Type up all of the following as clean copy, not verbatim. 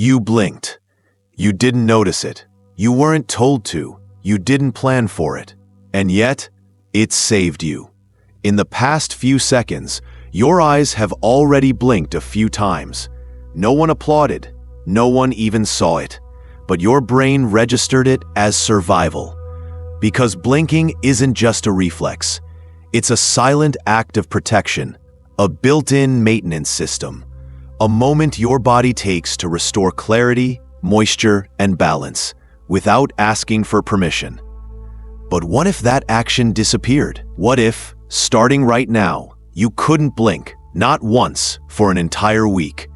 You blinked. You didn't notice it. You weren't told to. You didn't plan for it. And yet, it saved you. In the past few seconds, your eyes have already blinked a few times. No one applauded. No one even saw it. But your brain registered it as survival. Because blinking isn't just a reflex. It's a silent act of protection, a built-in maintenance system, a moment your body takes to restore clarity, moisture, and balance without asking for permission. But what if that action disappeared? What if, starting right now, you couldn't blink, not once, for an entire week?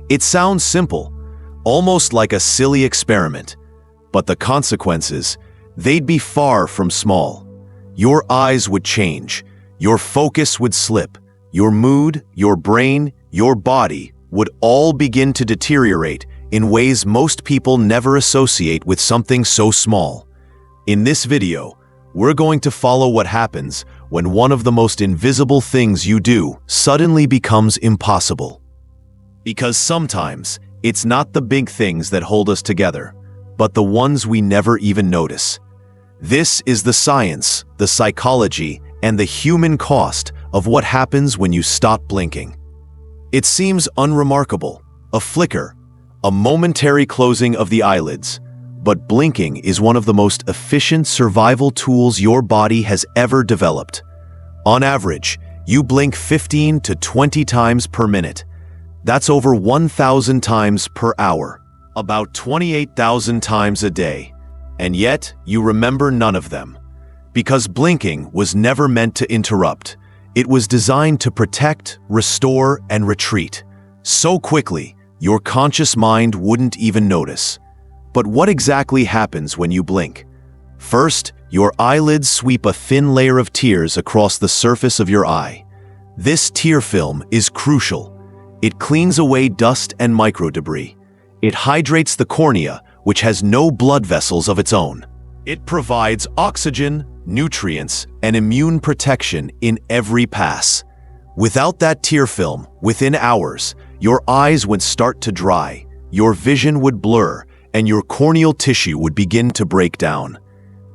It sounds simple, almost like a silly experiment, but the consequences, they'd be far from small. Your eyes would change, your focus would slip, your mood, your brain, your body would all begin to deteriorate in ways most people never associate with something so small. In this video, we're going to follow what happens when one of the most invisible things you do suddenly becomes impossible. Because sometimes, it's not the big things that hold us together, but the ones we never even notice. This is the science, the psychology, and the human cost of what happens when you stop blinking. It seems unremarkable, a flicker, a momentary closing of the eyelids, but blinking is one of the most efficient survival tools your body has ever developed. On average, you blink 15 to 20 times per minute. That's over 1,000 times per hour, about 28,000 times a day. And yet, you remember none of them. Because blinking was never meant to interrupt. It was designed to protect, restore, and retreat. So quickly, your conscious mind wouldn't even notice. But what exactly happens when you blink? First, your eyelids sweep a thin layer of tears across the surface of your eye. This tear film is crucial. It cleans away dust and microdebris. It hydrates the cornea, which has no blood vessels of its own. It provides oxygen, nutrients, and immune protection in every pass. Without that tear film, within hours, your eyes would start to dry, your vision would blur, and your corneal tissue would begin to break down.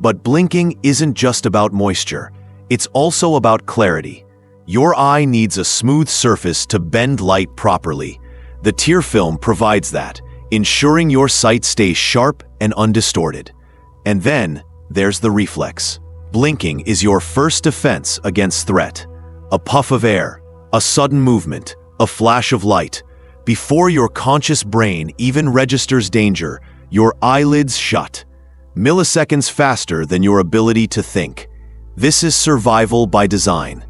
But blinking isn't just about moisture. It's also about clarity. Your eye needs a smooth surface to bend light properly. The tear film provides that, ensuring your sight stays sharp and undistorted. And then, there's the reflex. Blinking is your first defense against threat. A puff of air, a sudden movement, a flash of light. Before your conscious brain even registers danger, your eyelids shut. Milliseconds faster than your ability to think. This is survival by design.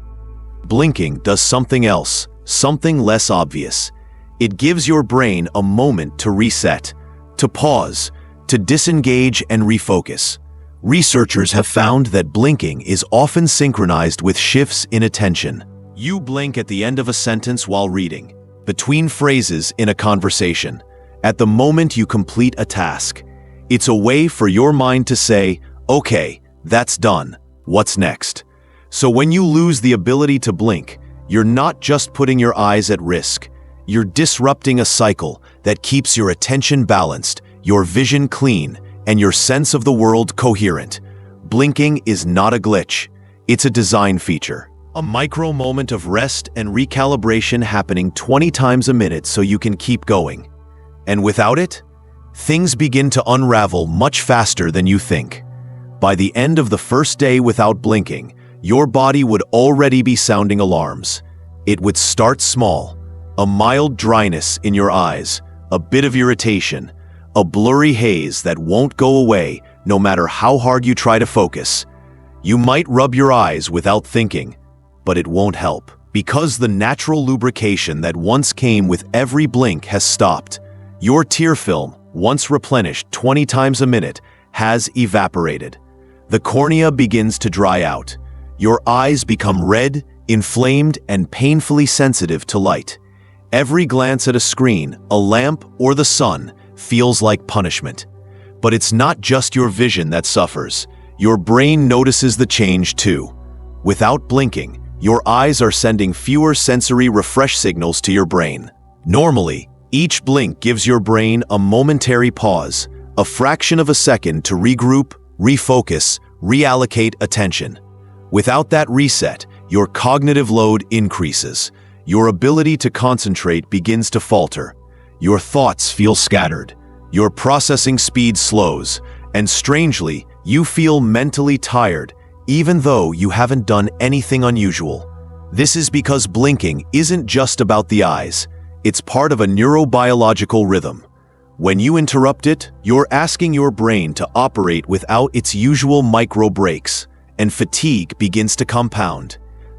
Blinking does something else, something less obvious. It gives your brain a moment to reset, to pause, to disengage and refocus. Researchers have found that blinking is often synchronized with shifts in attention. You blink at the end of a sentence while reading, between phrases in a conversation, at the moment you complete a task. It's a way for your mind to say, okay, that's done. What's next? So when you lose the ability to blink, you're not just putting your eyes at risk. You're disrupting a cycle that keeps your attention balanced, your vision clean, and your sense of the world coherent. Blinking is not a glitch. It's a design feature. A micro moment of rest and recalibration happening 20 times a minute so you can keep going. And without it, things begin to unravel much faster than you think. By the end of the first day without blinking, your body would already be sounding alarms. It would start small. A mild dryness in your eyes, a bit of irritation, a blurry haze that won't go away no matter how hard you try to focus. You might rub your eyes without thinking, but it won't help, because the natural lubrication that once came with every blink has stopped. Your tear film, once replenished 20 times a minute, has evaporated. The cornea begins to dry out. Your eyes become red, inflamed, and painfully sensitive to light. Every glance at a screen, a lamp, or the sun feels like punishment. But it's not just your vision that suffers. Your brain notices the change too. Without blinking, your eyes are sending fewer sensory refresh signals to your brain. Normally, Each blink gives your brain a momentary pause, a fraction of a second to regroup, refocus, reallocate attention. Without that reset, your cognitive load increases. Your ability to concentrate begins to falter. Your thoughts feel scattered. Your processing speed slows. And strangely, you feel mentally tired, even though you haven't done anything unusual. This is because blinking isn't just about the eyes. It's part of a neurobiological rhythm. When you interrupt it, you're asking your brain to operate without its usual micro breaks, and fatigue begins to compound.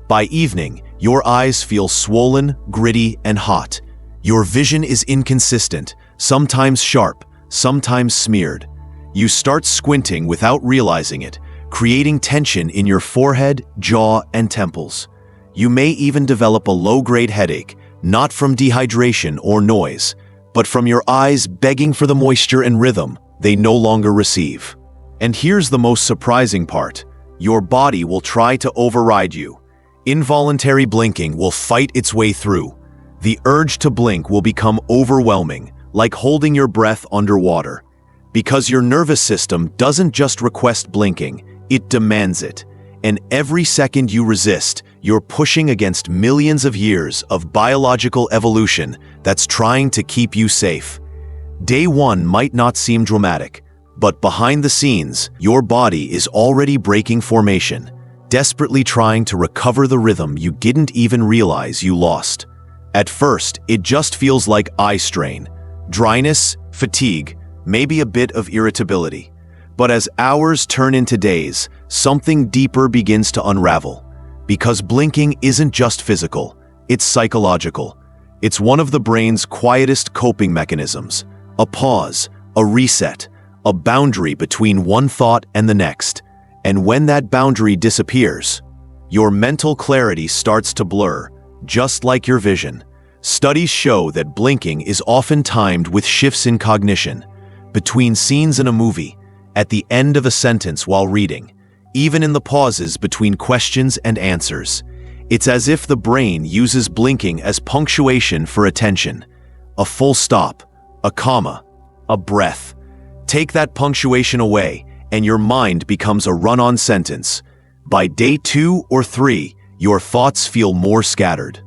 By evening, your eyes feel swollen, gritty, and hot. Your vision is inconsistent, sometimes sharp, sometimes smeared. You start squinting without realizing it, creating tension in your forehead, jaw, and temples. You may even develop a low-grade headache, not from dehydration or noise, but from your eyes begging for the moisture and rhythm they no longer receive. And here's the most surprising part. Your body will try to override you. Involuntary blinking will fight its way through. The urge to blink will become overwhelming, like holding your breath underwater. Because your nervous system doesn't just request blinking, it demands it. And every second you resist, you're pushing against millions of years of biological evolution that's trying to keep you safe. Day one might not seem dramatic, but behind the scenes, your body is already breaking formation, desperately trying to recover the rhythm you didn't even realize you lost. At first, it just feels like eye strain, dryness, fatigue, maybe a bit of irritability. But as hours turn into days, something deeper begins to unravel. Because blinking isn't just physical, it's psychological. It's one of the brain's quietest coping mechanisms. A pause, a reset, a boundary between one thought and the next. And when that boundary disappears, your mental clarity starts to blur, just like your vision. Studies show that blinking is often timed with shifts in cognition, between scenes in a movie, at the end of a sentence while reading, even in the pauses between questions and answers. It's as if the brain uses blinking as punctuation for attention. A full stop, a comma, a breath. Take that punctuation away, and your mind becomes a run-on sentence. By day 2 or 3, your thoughts feel more scattered.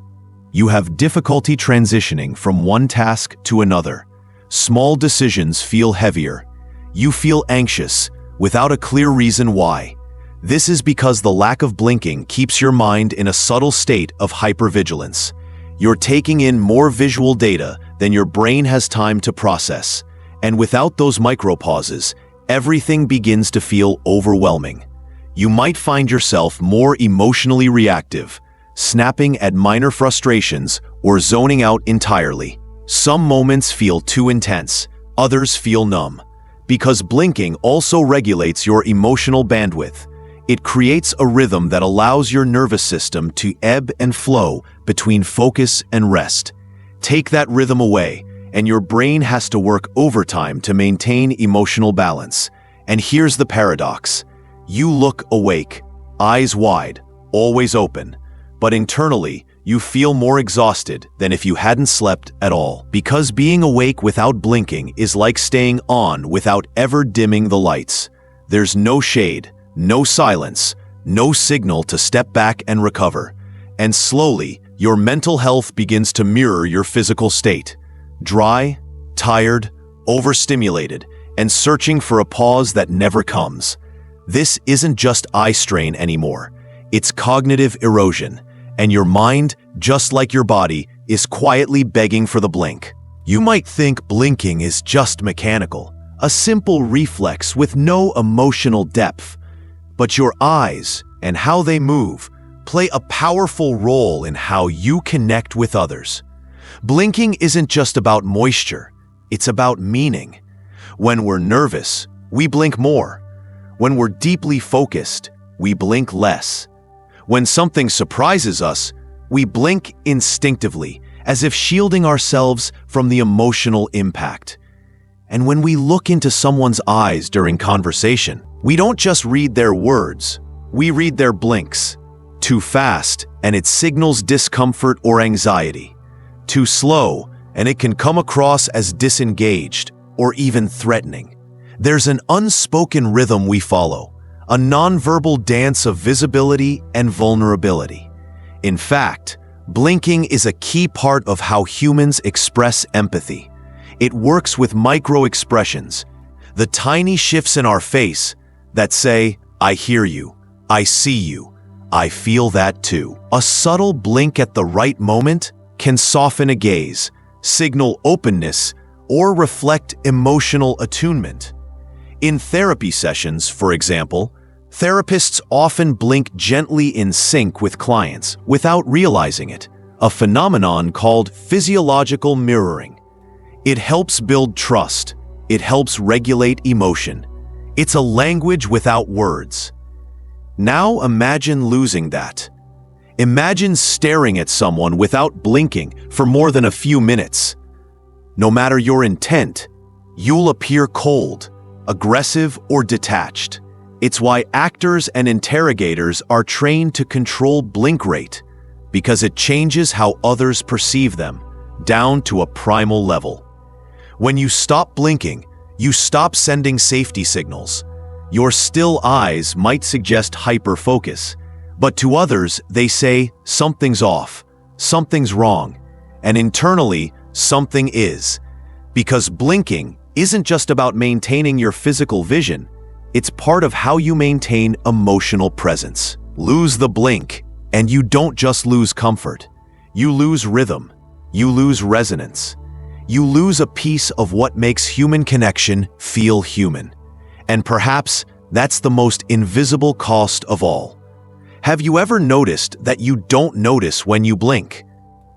You have difficulty transitioning from one task to another. Small decisions feel heavier. You feel anxious, without a clear reason why. This is because the lack of blinking keeps your mind in a subtle state of hypervigilance. You're taking in more visual data than your brain has time to process. And without those micropauses, everything begins to feel overwhelming. You might find yourself more emotionally reactive, snapping at minor frustrations or zoning out entirely. Some moments feel too intense, others feel numb. Because blinking also regulates your emotional bandwidth. It creates a rhythm that allows your nervous system to ebb and flow between focus and rest. Take that rhythm away, and your brain has to work overtime to maintain emotional balance. And here's the paradox. You look awake, eyes wide, always open, but internally, you feel more exhausted than if you hadn't slept at all. Because being awake without blinking is like staying on without ever dimming the lights. There's no shade, no silence, no signal to step back and recover. And slowly, your mental health begins to mirror your physical state. Dry, tired, overstimulated, and searching for a pause that never comes. This isn't just eye strain anymore. It's cognitive erosion. And your mind, just like your body, is quietly begging for the blink. You might think blinking is just mechanical, a simple reflex with no emotional depth. But your eyes and how they move play a powerful role in how you connect with others. Blinking isn't just about moisture, it's about meaning. When we're nervous, we blink more. When we're deeply focused, we blink less. When something surprises us, we blink instinctively, as if shielding ourselves from the emotional impact. And when we look into someone's eyes during conversation, we don't just read their words, we read their blinks. Too fast, and it signals discomfort or anxiety. Too slow, and it can come across as disengaged or even threatening. There's an unspoken rhythm we follow, a nonverbal dance of visibility and vulnerability. In fact, blinking is a key part of how humans express empathy. It works with micro-expressions, the tiny shifts in our face that say, "I hear you, I see you, I feel that too." A subtle blink at the right moment can soften a gaze, signal openness, or reflect emotional attunement. In therapy sessions, for example, therapists often blink gently in sync with clients without realizing it, a phenomenon called physiological mirroring. It helps build trust. It helps regulate emotion. It's a language without words. Now imagine losing that. Imagine staring at someone without blinking for more than a few minutes. No matter your intent, you'll appear cold, aggressive, or detached. It's why actors and interrogators are trained to control blink rate, because it changes how others perceive them, down to a primal level. When you stop blinking, you stop sending safety signals. Your still eyes might suggest hyperfocus, but to others they say something's off, something's wrong, and internally something is. Because blinking isn't just about maintaining your physical vision, it's part of how you maintain emotional presence. Lose the blink, and you don't just lose comfort. You lose rhythm. You lose resonance. You lose a piece of what makes human connection feel human. And perhaps that's the most invisible cost of all. Have you ever noticed that you don't notice when you blink?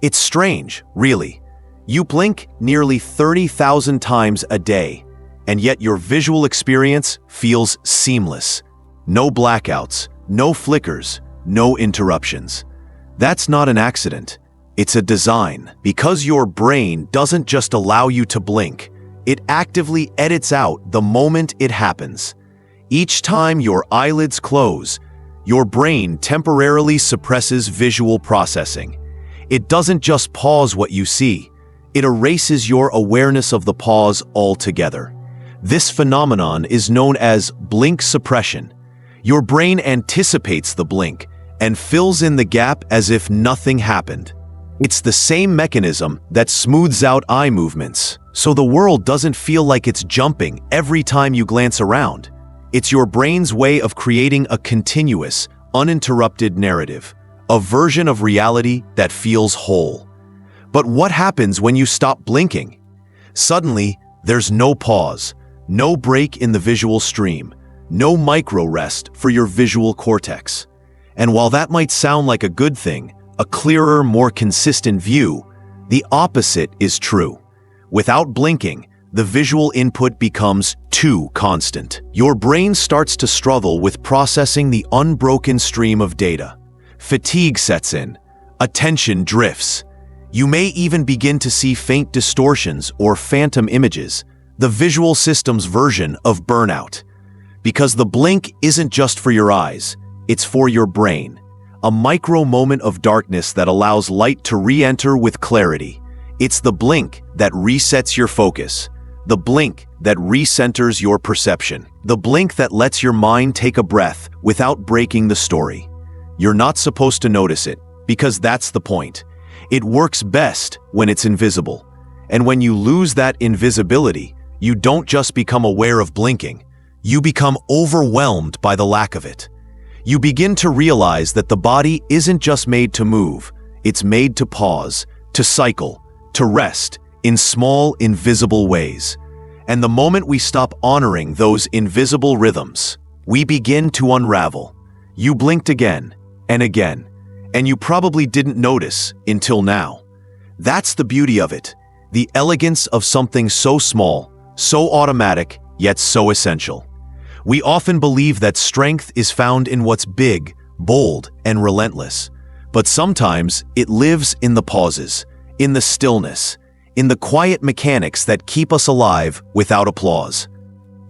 It's strange, really. You blink nearly 30,000 times a day, and yet your visual experience feels seamless. No blackouts, no flickers, no interruptions. That's not an accident. It's a design. Because your brain doesn't just allow you to blink, it actively edits out the moment it happens. Each time your eyelids close, your brain temporarily suppresses visual processing. It doesn't just pause what you see, it erases your awareness of the pause altogether. This phenomenon is known as blink suppression. Your brain anticipates the blink and fills in the gap as if nothing happened. It's the same mechanism that smooths out eye movements, so the world doesn't feel like it's jumping every time you glance around. It's your brain's way of creating a continuous, uninterrupted narrative, a version of reality that feels whole. But what happens when you stop blinking? Suddenly, there's no pause, no break in the visual stream, no micro rest for your visual cortex. And while that might sound like a good thing, a clearer, more consistent view, the opposite is true. Without blinking, the visual input becomes too constant. Your brain starts to struggle with processing the unbroken stream of data. Fatigue sets in, attention drifts. You may even begin to see faint distortions or phantom images, the visual system's version of burnout. Because the blink isn't just for your eyes, it's for your brain. A micro moment of darkness that allows light to re-enter with clarity. It's the blink that resets your focus. The blink that recenters your perception. The blink that lets your mind take a breath without breaking the story. You're not supposed to notice it, because that's the point. It works best when it's invisible. And when you lose that invisibility, you don't just become aware of blinking, you become overwhelmed by the lack of it. You begin to realize that the body isn't just made to move, it's made to pause, to cycle, to rest in small, invisible ways. And the moment we stop honoring those invisible rhythms, we begin to unravel. You blinked again and again, and you probably didn't notice until now. That's the beauty of it, the elegance of something so small, so automatic, yet so essential. We often believe that strength is found in what's big, bold, and relentless. But sometimes it lives in the pauses, in the stillness, in the quiet mechanics that keep us alive without applause.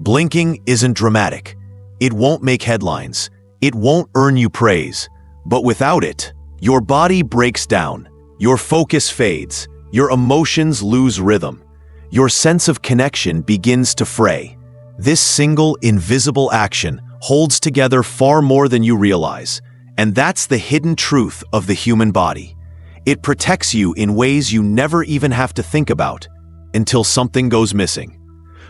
Blinking isn't dramatic. It won't make headlines. It won't earn you praise. But without it, your body breaks down, your focus fades, Your emotions lose rhythm. Your sense of connection begins to fray. This single, invisible action holds together far more than you realize, and that's the hidden truth of the human body. It protects you in ways you never even have to think about, until something goes missing.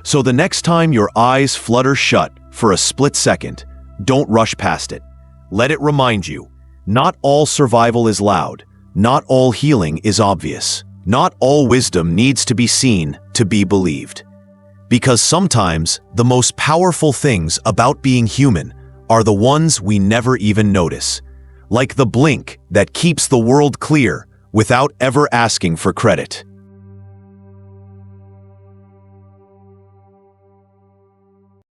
So the next time your eyes flutter shut for a split second, don't rush past it. Let it remind you, not all survival is loud, not all healing is obvious, not all wisdom needs to be seen to be believed. Because sometimes the most powerful things about being human are the ones we never even notice, like the blink that keeps the world clear without ever asking for credit.